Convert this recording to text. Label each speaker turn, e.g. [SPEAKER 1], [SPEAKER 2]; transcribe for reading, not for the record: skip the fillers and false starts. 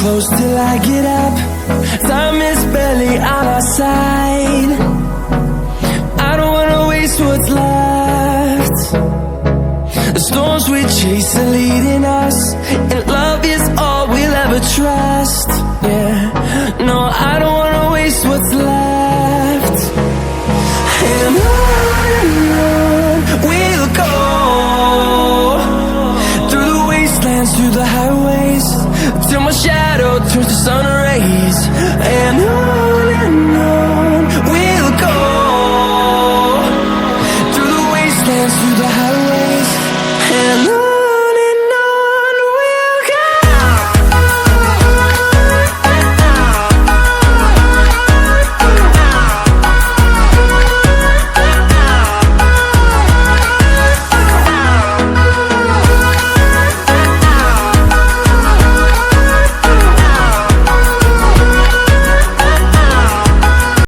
[SPEAKER 1] close till I get up. Time is barely on our side. I don't wanna waste what's left. The storms we chase are